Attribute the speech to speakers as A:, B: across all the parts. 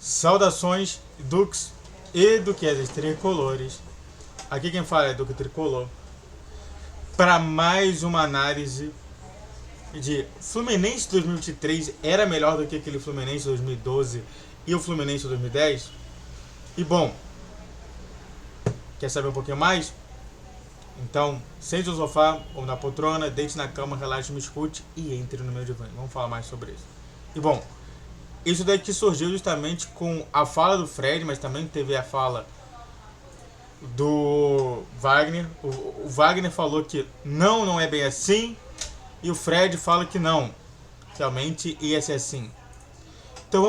A: Saudações, Dux e Duquesas Tricolores. Aqui quem fala é Duque Tricolor. Para mais uma análise de Fluminense 2023 era melhor do que aquele Fluminense 2012 e o Fluminense 2010. E bom, quer saber um pouquinho mais? Então, sente no sofá ou na poltrona, deite na cama, relaxe, me escute e entre no meu divã. Vamos falar mais sobre isso. E bom, isso daqui surgiu justamente com a fala do Fred, mas também teve a fala do Wagner. O Wagner falou que não é bem assim, e o Fred fala que não, realmente ia ser assim. Então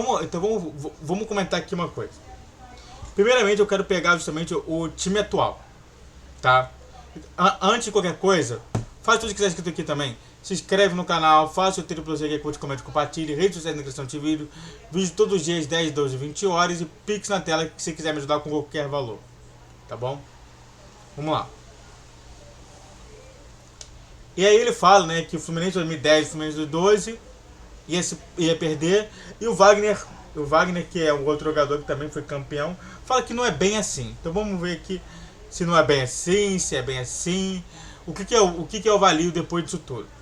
A: vamos comentar aqui uma coisa. Primeiramente eu quero pegar justamente o time atual, tá? Antes de qualquer coisa, faz tudo que quiser escrito aqui também. Se inscreve no canal, faça o tiro para você que curte, comente, compartilhe, redes sociais na descrição de vídeo, vídeo todos os dias, 10, 12, 20 horas e Pix na tela se quiser me ajudar com qualquer valor. Tá bom? Vamos lá. E aí ele fala, né, que o Fluminense 2010 e o Fluminense 2012 ia perder, e o Wagner, que é o outro jogador que também foi campeão, fala que não é bem assim. Então vamos ver aqui se não é bem assim, se é bem assim, o que eu avalio depois disso tudo.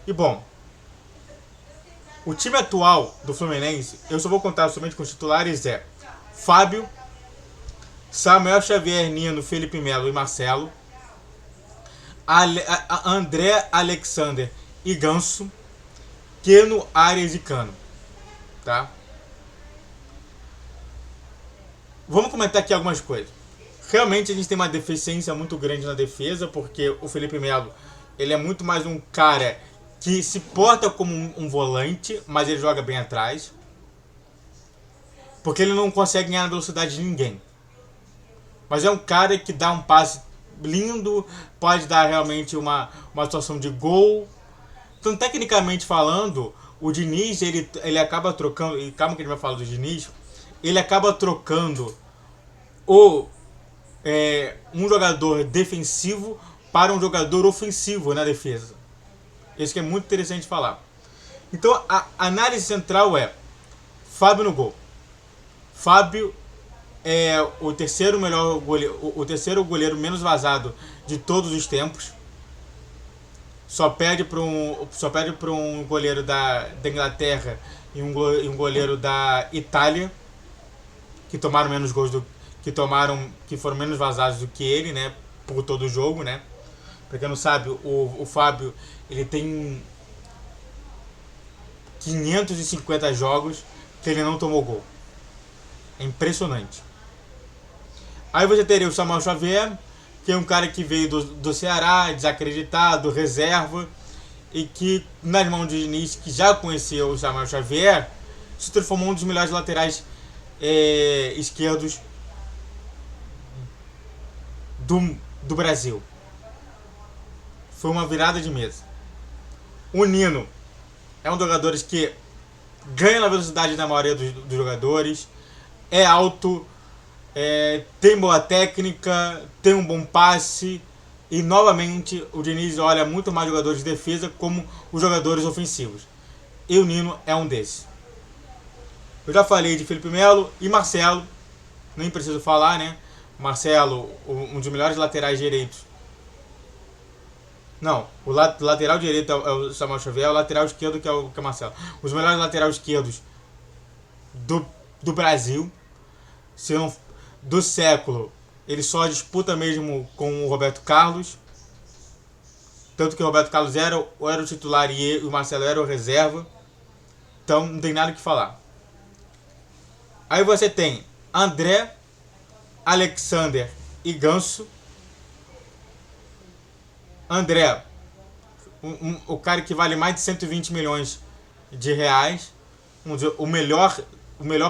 A: E bom, o time atual do Fluminense, eu só vou contar somente com os titulares, é Fábio, Samuel Xavier, Nino, Felipe Melo e Marcelo, André Alexander e Ganso, Keno, Arias e Cano, tá? Vamos comentar aqui algumas coisas. Realmente a gente tem uma deficiência muito grande na defesa, porque o Felipe Melo, ele é muito mais um cara que se porta como um volante, mas ele joga bem atrás, porque ele não consegue ganhar na velocidade de ninguém. Mas é um cara que dá um passe lindo, pode dar realmente uma situação de gol. Então, tecnicamente falando, o Diniz, ele acaba trocando, e calma que a gente vai falar do Diniz, ele acaba trocando um jogador defensivo para um jogador ofensivo na defesa. Isso que é muito interessante de falar. Então, a análise central é Fábio no gol. Fábio é o terceiro melhor goleiro, o terceiro goleiro menos vazado de todos os tempos. Só perde para um goleiro da Inglaterra e um goleiro da Itália, que tomaram menos gols que foram menos vazados do que ele, né, por todo o jogo, né? Pra quem não sabe, o Fábio, ele tem 550 jogos que ele não tomou gol. É impressionante. Aí você teria o Samuel Xavier, que é um cara que veio do Ceará, desacreditado, reserva, e que nas mãos de Diniz, que já conhecia o Samuel Xavier, se transformou um dos melhores laterais esquerdos do Brasil. Foi uma virada de mesa. O Nino é um dos jogadores que ganha na velocidade da maioria dos jogadores, é alto, tem boa técnica, tem um bom passe, e novamente o Diniz olha muito mais jogadores de defesa como os jogadores ofensivos. E o Nino é um desses. Eu já falei de Felipe Melo e Marcelo, nem preciso falar, né? Marcelo, um dos melhores laterais direitos. Não, o lateral direito é o Samuel Xavier, o lateral esquerdo que é o Marcelo. Os melhores laterais esquerdos do Brasil, se não, do século. Ele só disputa mesmo com o Roberto Carlos. Tanto que o Roberto Carlos era o titular e o Marcelo era o reserva. Então não tem nada o que falar. Aí você tem André, Alexander e Ganso. André, o cara que vale mais de 120 milhões de reais. O melhor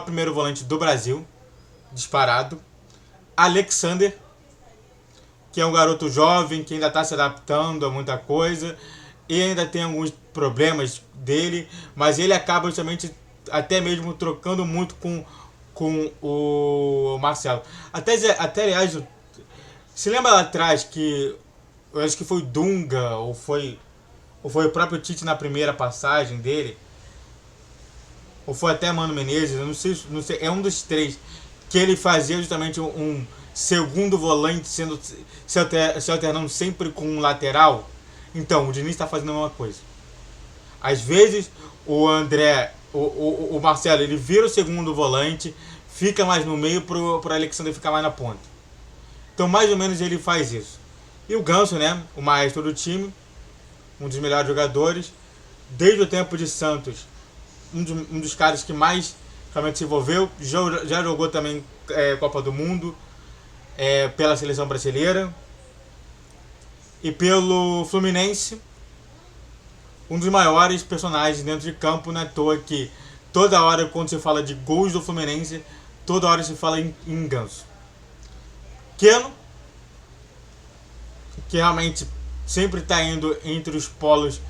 A: primeiro volante do Brasil, disparado. Alexander, que é um garoto jovem, que ainda está se adaptando a muita coisa, e ainda tem alguns problemas dele, mas ele acaba justamente até mesmo trocando muito com o Marcelo. Até aliás, se lembra lá atrás que eu acho que foi Dunga, ou foi o próprio Tite na primeira passagem dele, ou foi até Mano Menezes, eu não sei, é um dos três, que ele fazia justamente um segundo volante se alternando sempre com um lateral. Então, o Diniz está fazendo a mesma coisa. Às vezes, o Marcelo, ele vira o segundo volante, fica mais no meio pro Alexandre ficar mais na ponta. Então, mais ou menos, ele faz isso. E o Ganso, né, o maestro do time, um dos melhores jogadores, desde o tempo de Santos, um dos caras que mais realmente se envolveu, já jogou também Copa do Mundo, pela seleção brasileira e pelo Fluminense, um dos maiores personagens dentro de campo. Não é à toa que toda hora quando se fala de gols do Fluminense, toda hora se fala em Ganso. Keno, que realmente sempre está indo entre os polos,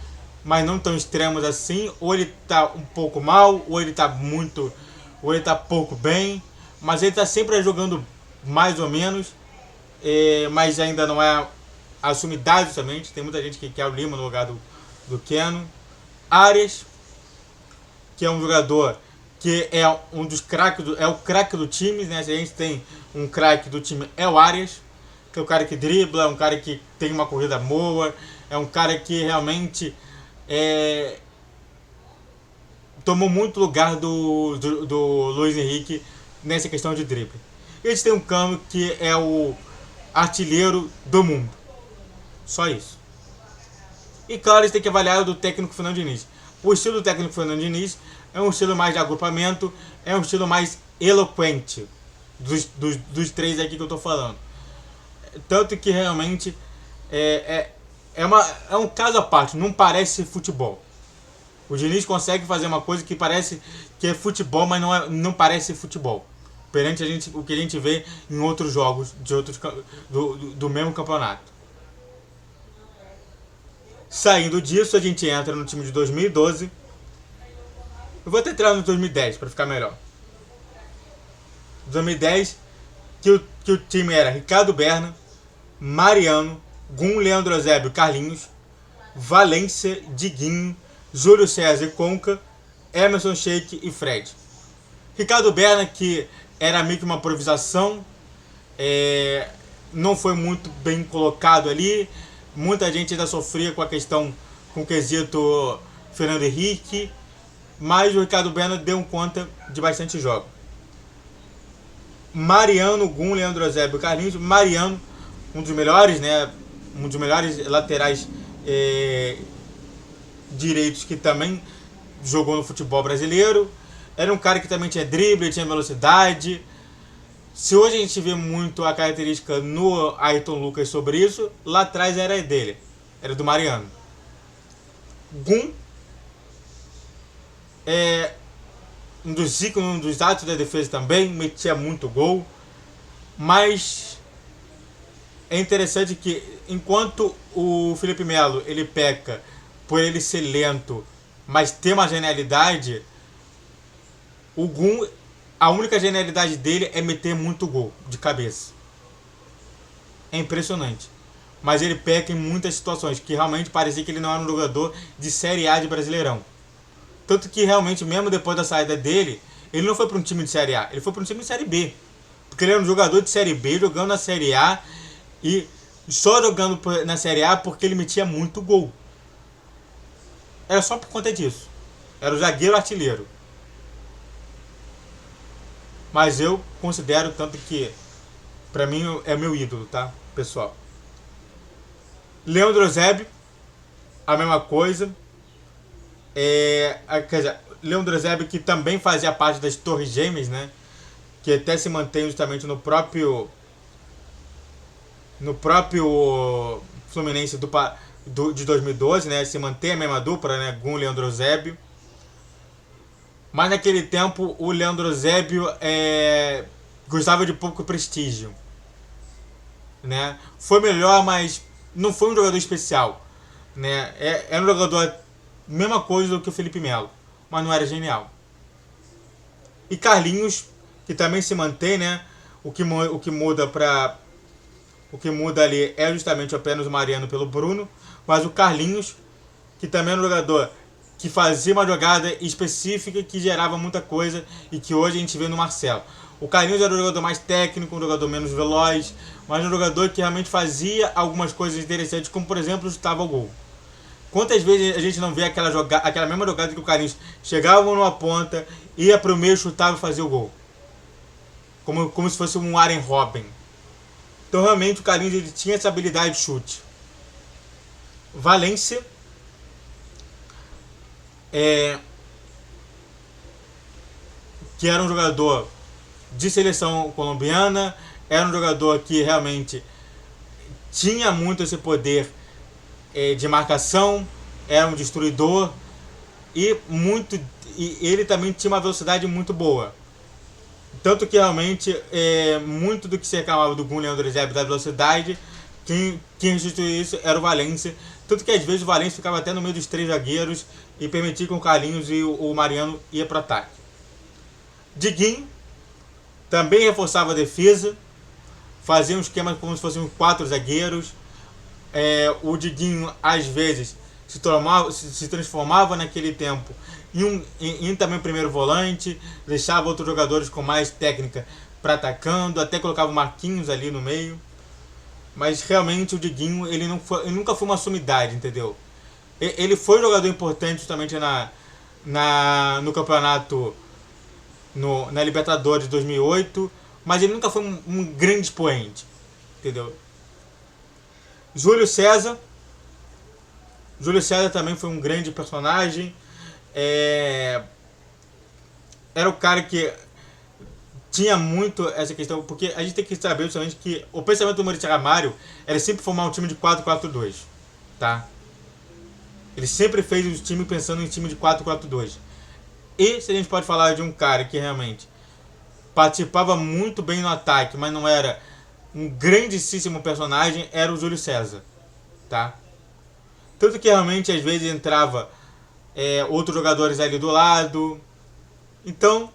A: mas não tão extremos assim. Ou ele está um pouco mal, ou ele está muito, ou ele está pouco bem, mas ele está sempre jogando mais ou menos, mas ainda não é a sumidade justamente. Tem muita gente que quer o Lima no lugar do Keno. Arias, que é um jogador que é um dos craques, é o craque do time, né? Se a gente tem um craque do time, é o Arias, que é o cara que dribla, é um cara que tem uma corrida boa, é um cara que realmente tomou muito lugar do Luiz Henrique nessa questão de drible. Eles têm um Cano que é o artilheiro do mundo. Só isso. E claro, eles têm que avaliar o do técnico Fernando Diniz. O estilo do técnico Fernando Diniz é um estilo mais de agrupamento, é um estilo mais eloquente dos três aqui que eu estou falando. Tanto que realmente é um caso à parte, não parece futebol. O Diniz consegue fazer uma coisa que parece que é futebol, mas não parece futebol. Perante o que a gente vê em outros jogos do mesmo campeonato. Saindo disso, a gente entra no time de 2012. Eu vou até entrar no 2010 para ficar melhor. 2010, que o time era Ricardo Berna, Mariano, Gum, Leandro Eusébio, Carlinhos, Valência, Diguinho, Júlio César e Conca, Emerson, Sheik e Fred. Ricardo Berna, que era meio que uma improvisação, não foi muito bem colocado ali. Muita gente ainda sofria com a questão, com o quesito Fernando Henrique, mas o Ricardo Berna deu conta de bastante jogos. Mariano, Gum, Leandro Eusébio, Carlinhos. Mariano, um dos melhores, né? Um dos melhores laterais direitos que também jogou no futebol brasileiro. Era um cara que também tinha drible, tinha velocidade. Se hoje a gente vê muito a característica no Ayrton Lucas sobre isso, lá atrás era dele, era do Mariano. Gum é um dos ícones, um dos atos da defesa também, metia muito gol, mas é interessante que enquanto o Felipe Melo ele peca por ele ser lento, mas ter uma genialidade, o Gum, a única genialidade dele é meter muito gol de cabeça. É impressionante. Mas ele peca em muitas situações, que realmente parecia que ele não era um jogador de Série A de Brasileirão. Tanto que realmente, mesmo depois da saída dele, ele não foi para um time de Série A, ele foi para um time de Série B. Porque ele era um jogador de Série B, jogando na Série A, e só jogando na Série A porque ele metia muito gol. Era só por conta disso. Era o zagueiro artilheiro. Mas eu considero tanto que, pra mim, é meu ídolo, tá, pessoal? Leandro Eusébio, a mesma coisa. Quer dizer, Leandro Eusébio, que também fazia parte das Torres Gêmeas, né? Que até se mantém justamente no próprio Fluminense de 2012, né? Se mantém a mesma dupla, né? Gum, Leandro Eusébio. Mas naquele tempo o Leandro Eusébio gostava de pouco prestígio, né? Foi melhor, mas não foi um jogador especial, né? Era um jogador, mesma coisa do que o Felipe Melo, mas não era genial. E Carlinhos, que também se mantém, né? O que muda ali é justamente apenas o Mariano pelo Bruno, mas o Carlinhos, que também é um jogador que fazia uma jogada específica que gerava muita coisa e que hoje a gente vê no Marcelo. O Carlinhos era um jogador mais técnico, um jogador menos veloz, mas um jogador que realmente fazia algumas coisas interessantes, como por exemplo chutava o gol. Quantas vezes a gente não vê aquela mesma jogada que o Carlinhos chegava numa ponta, ia pro meio, chutava e fazia o gol. Como se fosse um Arjen Robben. Então realmente o Carlinhos ele tinha essa habilidade de chute. Valência que era um jogador de seleção colombiana, era um jogador que realmente tinha muito esse poder de marcação, era um destruidor e ele também tinha uma velocidade muito boa. Tanto que realmente muito do que se reclamava do Gun Leandro Eusébio da velocidade, quem restituiu isso era o Valência. Tanto que às vezes o Valência ficava até no meio dos 3 zagueiros e permitia que o Carlinhos e o Mariano ia para o ataque. Diguinho também reforçava a defesa, fazia um esquema como se fossem 4 zagueiros. O Diguinho às vezes se transformava naquele tempo em também primeiro volante, deixava outros jogadores com mais técnica para atacando, até colocava o Marquinhos ali no meio. Mas realmente o Diguinho ele nunca foi uma sumidade, entendeu? Ele foi um jogador importante justamente no campeonato, na Libertadores de 2008, mas ele nunca foi um grande expoente, entendeu? Júlio César também foi um grande personagem. Era o cara que tinha muito essa questão, porque a gente tem que saber justamente que o pensamento do Maurício Ramalho era sempre formar um time de 4-4-2, tá? Ele sempre fez o time pensando em time de 4-4-2. E se a gente pode falar de um cara que realmente participava muito bem no ataque, mas não era um grandíssimo personagem, era o Júlio César, tá? Tanto que realmente às vezes entrava outros jogadores ali do lado. Então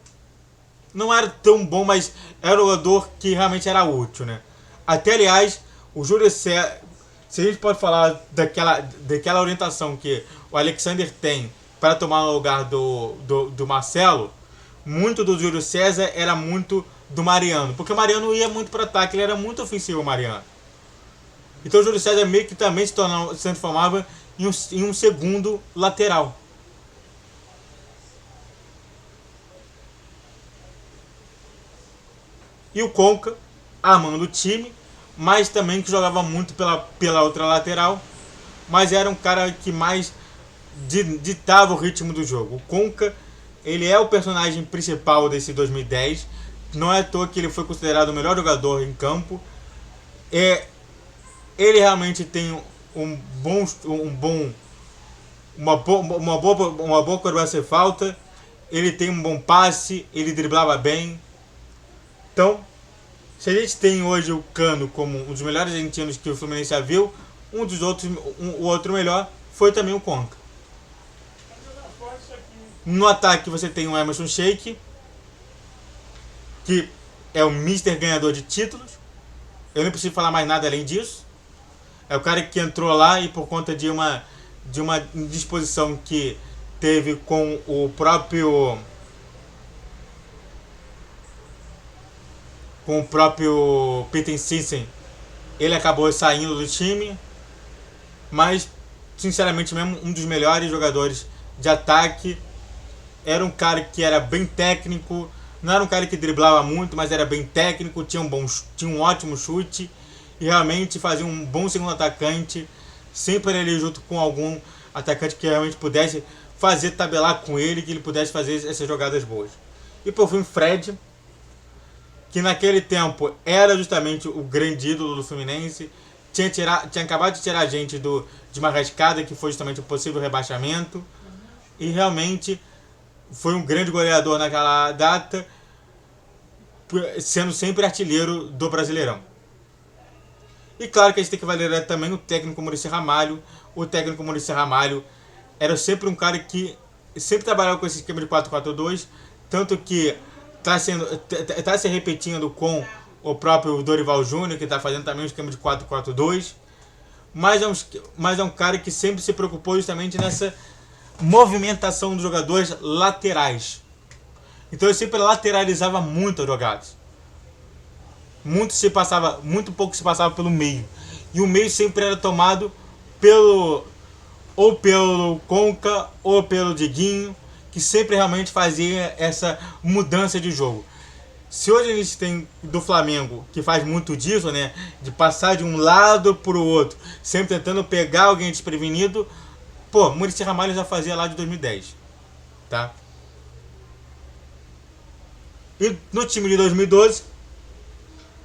A: não era tão bom, mas era um jogador que realmente era útil, né? Até aliás, o Júlio César, se a gente pode falar daquela orientação que o Alexander tem para tomar o lugar do Marcelo, muito do Júlio César era muito do Mariano, porque o Mariano ia muito para ataque, ele era muito ofensivo, o Mariano. Então o Júlio César meio que também se transformava em um segundo lateral. E o Conca, armando o time, mas também que jogava muito pela outra lateral, mas era um cara que mais ditava o ritmo do jogo. O Conca, ele é o personagem principal desse 2010, não é à toa que ele foi considerado o melhor jogador em campo. Ele realmente tem uma boa cobrança de falta, ele tem um bom passe, ele driblava bem. Então, se a gente tem hoje o Cano como um dos melhores argentinos que o Fluminense já viu, o outro melhor foi também o Conca. No ataque você tem o Emerson Sheik, que é o Mister ganhador de títulos. Eu não preciso falar mais nada além disso. É o cara que entrou lá e por conta de uma indisposição que teve com o próprio Peter Sissem, ele acabou saindo do time, mas sinceramente mesmo um dos melhores jogadores de ataque. Era um cara que era bem técnico, não era um cara que driblava muito, mas era bem técnico, tinha um ótimo chute e realmente fazia um bom segundo atacante, sempre ali junto com algum atacante que realmente pudesse tabelar com ele, que ele pudesse fazer essas jogadas boas. E por fim, Fred, que naquele tempo era justamente o grande ídolo do Fluminense, tinha acabado de tirar a gente de uma rascada que foi justamente o possível rebaixamento, e realmente foi um grande goleador naquela data, sendo sempre artilheiro do Brasileirão. E claro que a gente tem que valer também o técnico Maurício Ramalho. O técnico Maurício Ramalho era sempre um cara que sempre trabalhava com esse esquema de 4-4-2, tanto que está se repetindo com o próprio Dorival Júnior, que está fazendo também um esquema de 4-4-2, mas é um cara que sempre se preocupou justamente movimentação dos jogadores laterais. Então ele sempre lateralizava muito as jogadas. Muito pouco se passava pelo meio. E o meio sempre era tomado ou pelo Conca ou pelo Diguinho, que sempre realmente fazia essa mudança de jogo. Se hoje a gente tem do Flamengo, que faz muito disso, né, de passar de um lado para o outro, sempre tentando pegar alguém desprevenido, pô, Muricy Ramalho já fazia lá de 2010, tá? E no time de 2012,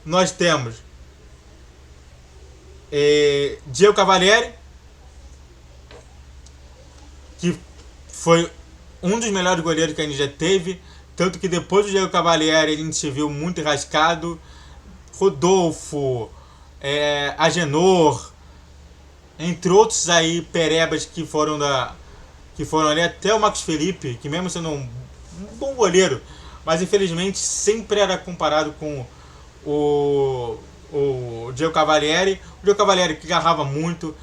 A: nós temos Diego Cavalieri, que foi um dos melhores goleiros que a gente já teve, tanto que depois do Diego Cavalieri a gente se viu muito enrascado. Rodolfo, Agenor, entre outros aí perebas que foram ali, até o Marcos Felipe, que mesmo sendo um bom goleiro, mas infelizmente sempre era comparado com o Diego Cavalieri. O Diego Cavalieri que agarrava muito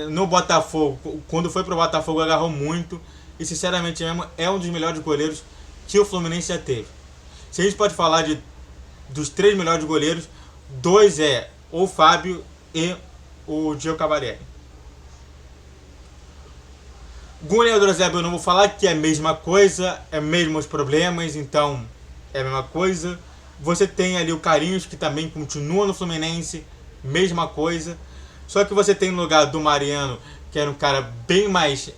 A: no Botafogo, quando foi pro Botafogo agarrou muito, e sinceramente mesmo é um dos melhores goleiros que o Fluminense já teve. Se a gente pode falar dos 3 melhores goleiros, 2 é o Fábio e o Diego Cavalieri. Gunnar e Drozeba eu não vou falar, que é a mesma coisa, é mesmos problemas, então é a mesma coisa. Você tem ali o Carlinhos, que também continua no Fluminense, mesma coisa. Só que você tem no lugar do Mariano, que era um cara bem mais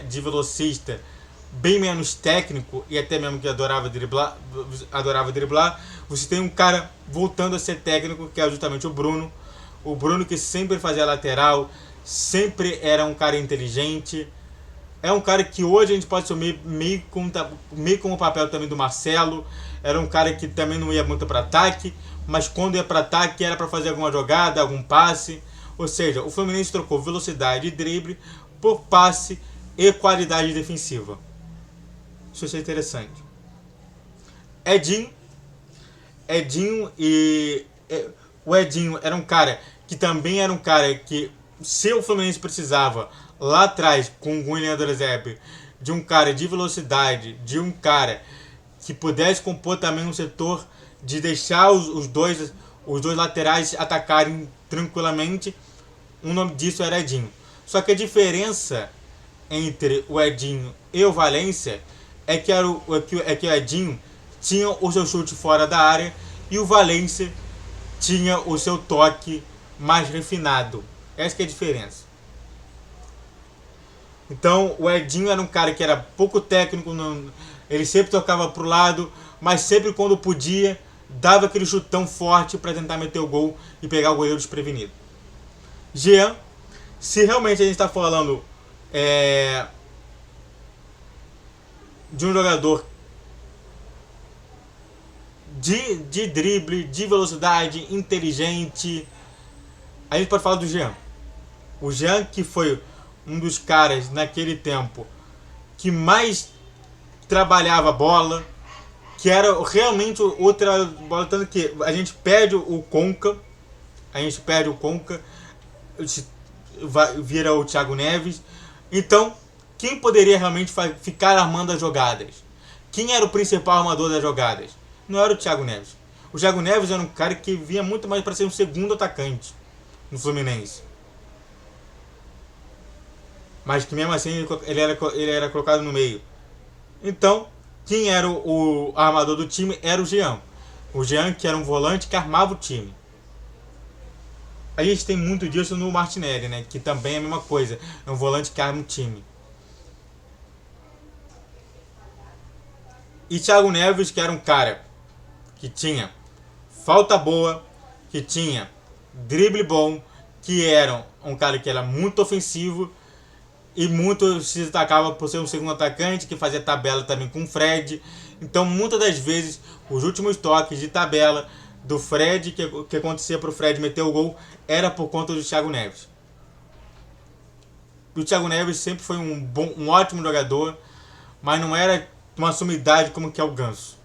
A: de velocista, bem menos técnico e até mesmo que adorava driblar. Você tem um cara voltando a ser técnico, que é justamente o Bruno. O Bruno que sempre fazia lateral, sempre era um cara inteligente. É um cara que hoje a gente pode assumir meio com o papel também do Marcelo. Era um cara que também não ia muito para ataque, mas quando ia para ataque era para fazer alguma jogada, algum passe. Ou seja, o Fluminense trocou velocidade e drible por passe e qualidade defensiva. Isso é interessante. O Edinho era um cara que também era um cara que, se o Fluminense precisava lá atrás com o William Drozeba, de um cara de velocidade, de um cara que pudesse compor também um setor de deixar os dois laterais atacarem tranquilamente, o nome disso era Edinho. Só que a diferença entre o Edinho e o Valência é que o Edinho tinha o seu chute fora da área e o Valência tinha o seu toque mais refinado. Essa que é a diferença. Então o Edinho era um cara que era pouco técnico, ele sempre tocava pro lado, mas sempre quando podia dava aquele chutão forte para tentar meter o gol e pegar o goleiro desprevenido. Jean, se realmente a gente está falando de um jogador de drible, de velocidade, inteligente, a gente pode falar do Jean. O Jean, que foi um dos caras naquele tempo que mais trabalhava a bola, que era realmente outra bola, tanto que a gente perde o Conca, vira o Thiago Neves. Então, quem poderia realmente ficar armando as jogadas? Quem era o principal armador das jogadas? Não era o Thiago Neves. O Thiago Neves era um cara que vinha muito mais para ser um segundo atacante no Fluminense. Mas que mesmo assim ele era colocado no meio. Então, quem era o armador do time era o Jean. O Jean, que era um volante que armava o time. A gente tem muito disso no Martinelli, né? Que também é a mesma coisa. É um volante que arma o time. E Thiago Neves, que era um cara que tinha falta boa, que tinha drible bom, que era um cara que era muito ofensivo e muito se destacava por ser um segundo atacante, que fazia tabela também com o Fred. Então, muitas das vezes, os últimos toques de tabela do Fred, que acontecia para o Fred meter o gol, era por conta do Thiago Neves. E o Thiago Neves sempre foi um ótimo jogador, mas não era uma sumidade como que é o Ganso.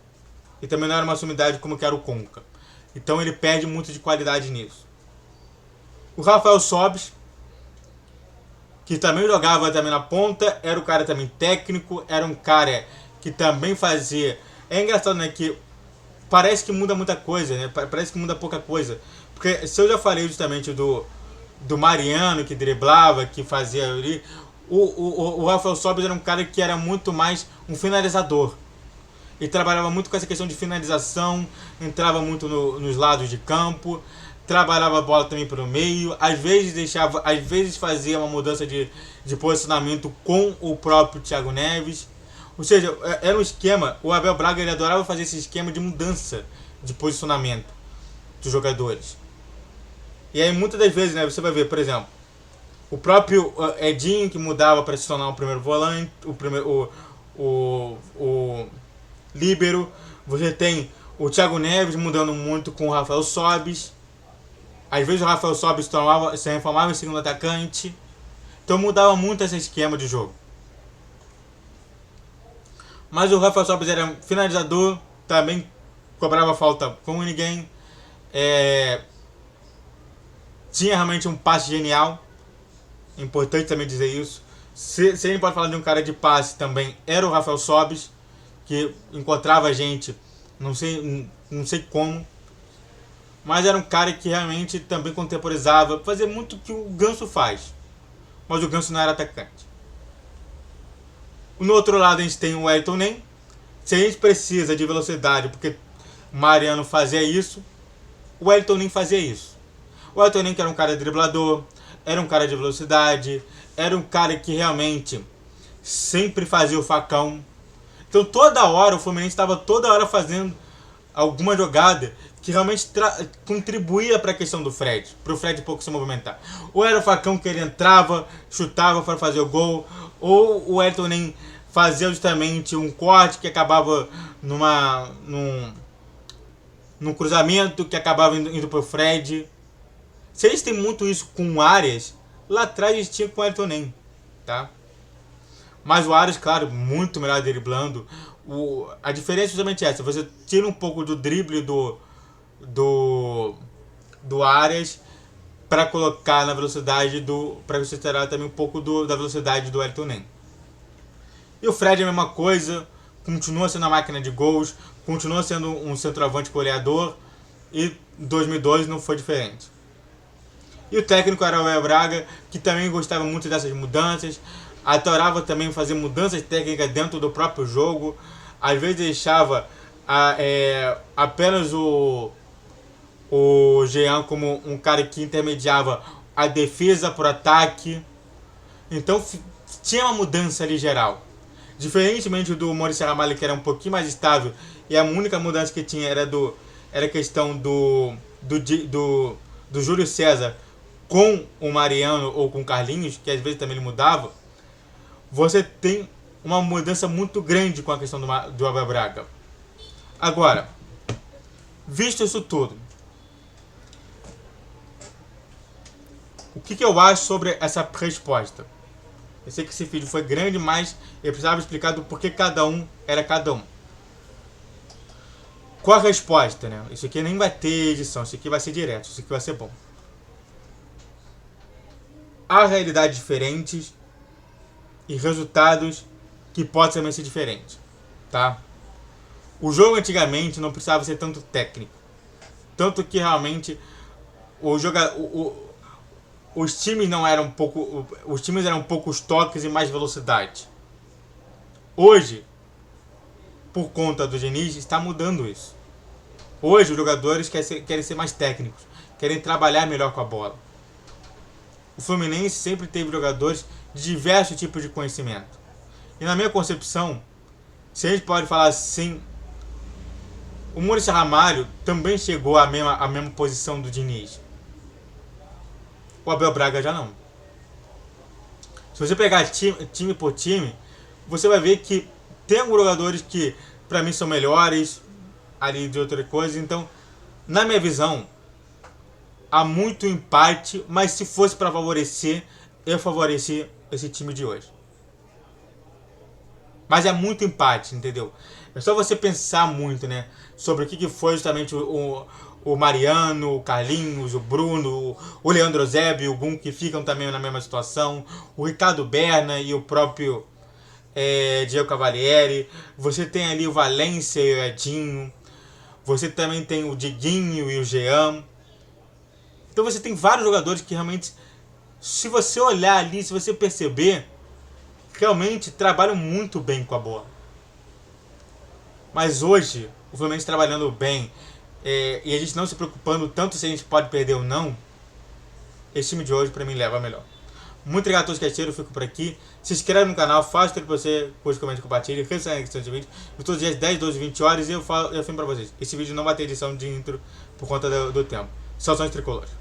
A: E também não era uma sumidade como que era o Conca. Então ele perde muito de qualidade nisso. O Rafael Sobis, que também jogava também na ponta, era um cara também técnico, era um cara que também fazia... É engraçado, né, que parece que muda muita coisa, né? Parece que muda pouca coisa. Porque se eu já falei justamente do Mariano, que driblava, que fazia ali, o Rafael Sobis era um cara que era muito mais um finalizador. Ele trabalhava muito com essa questão de finalização, entrava muito nos lados de campo, trabalhava a bola também para o meio, às vezes fazia uma mudança de posicionamento com o próprio Thiago Neves. Ou seja, era um esquema, o Abel Braga ele adorava fazer esse esquema de mudança de posicionamento dos jogadores. E aí muitas das vezes, né, você vai ver, por exemplo, o próprio Edinho que mudava para se tornar o primeiro volante, o líbero. Você tem o Thiago Neves mudando muito com o Rafael Sobis. Às vezes o Rafael Sobis se reformava em segundo atacante. Então mudava muito esse esquema de jogo. Mas o Rafael Sobis era finalizador, também cobrava falta como ninguém. Tinha realmente um passe genial. Importante também dizer isso. Se a gente pode falar de um cara de passe também, era o Rafael Sobis, que encontrava a gente, não sei como, mas era um cara que realmente também contemporizava, fazia muito o que o Ganso faz, mas o Ganso não era atacante. No outro lado a gente tem o Wellington Nem. Se a gente precisa de velocidade, porque o Mariano fazia isso, o Wellington Nem fazia isso. O Wellington Nem que era um cara driblador, era um cara de velocidade, era um cara que realmente sempre fazia o facão. Então toda hora o Fluminense estava toda hora fazendo alguma jogada que realmente contribuía para a questão do Fred, para o Fred pouco se movimentar. Ou era o facão que ele entrava, chutava para fazer o gol, ou o Elton Nem fazia justamente um corte que acabava num cruzamento que acabava indo para o Fred. Se eles têm muito isso com o Arias, lá atrás eles tinham com o Elton Nem, tá? Mas o Arias, claro, muito melhor driblando. A diferença é justamente essa. Você tira um pouco do drible do Arias para colocar na velocidade para você tirar também um pouco da velocidade do Elton Nem. E o Fred é a mesma coisa. Continua sendo a máquina de gols. Continua sendo um centroavante goleador. E em 2012 não foi diferente. E o técnico era o Abel Braga, que também gostava muito dessas mudanças. Adorava também fazer mudanças técnicas dentro do próprio jogo. Às vezes deixava apenas o Jean como um cara que intermediava a defesa para o ataque. Então tinha uma mudança ali geral. Diferentemente do Maurício Ramalho, que era um pouquinho mais estável, e a única mudança que tinha era a questão do Júlio César com o Mariano ou com o Carlinhos, que às vezes também ele mudava. Você tem uma mudança muito grande com a questão do Abel Braga. Agora, visto isso tudo, o que eu acho sobre essa resposta? Eu sei que esse vídeo foi grande, mas eu precisava explicar do porquê cada um era cada um. Qual a resposta, né? Isso aqui nem vai ter edição, isso aqui vai ser direto, isso aqui vai ser bom. Há realidades diferentes e resultados que podem também ser diferentes, tá? O jogo antigamente não precisava ser tanto técnico, tanto que realmente os times não eram os times eram poucos toques e mais velocidade. Hoje, por conta do Diniz, está mudando isso. Hoje os jogadores querem ser mais técnicos, querem trabalhar melhor com a bola. O Fluminense sempre teve jogadores de diversos tipos de conhecimento. E na minha concepção, se a gente pode falar assim, o Maurício Ramalho também chegou à mesma posição do Diniz. O Abel Braga já não. Se você pegar time por time, você vai ver que tem alguns jogadores que pra mim são melhores ali de outra coisa. Então, na minha visão, há muito empate, mas se fosse para favorecer, eu favoreci esse time de hoje. Mas é muito empate, entendeu? É só você pensar muito, né? Sobre o que foi justamente o Mariano, o Carlinhos, o Bruno, o Leandro Zébio e o Gum, que ficam também na mesma situação. O Ricardo Berna e o próprio Diego Cavalieri. Você tem ali o Valência e o Edinho. Você também tem o Diguinho e o Jean. Então você tem vários jogadores que realmente, se você olhar ali, se você perceber, realmente trabalham muito bem com a bola. Mas hoje, o Fluminense trabalhando bem e a gente não se preocupando tanto se a gente pode perder ou não, esse time de hoje pra mim leva a melhor. Muito obrigado a todos que assistiram, eu fico por aqui. Se inscreve no canal, faz tudo pra você, curte, comente, compartilhe, recebe a questão de vídeo. Eu todos os dias 10, 12, 20 horas e eu filmo pra vocês. Esse vídeo não vai ter edição de intro por conta do tempo. Saudações tricolores.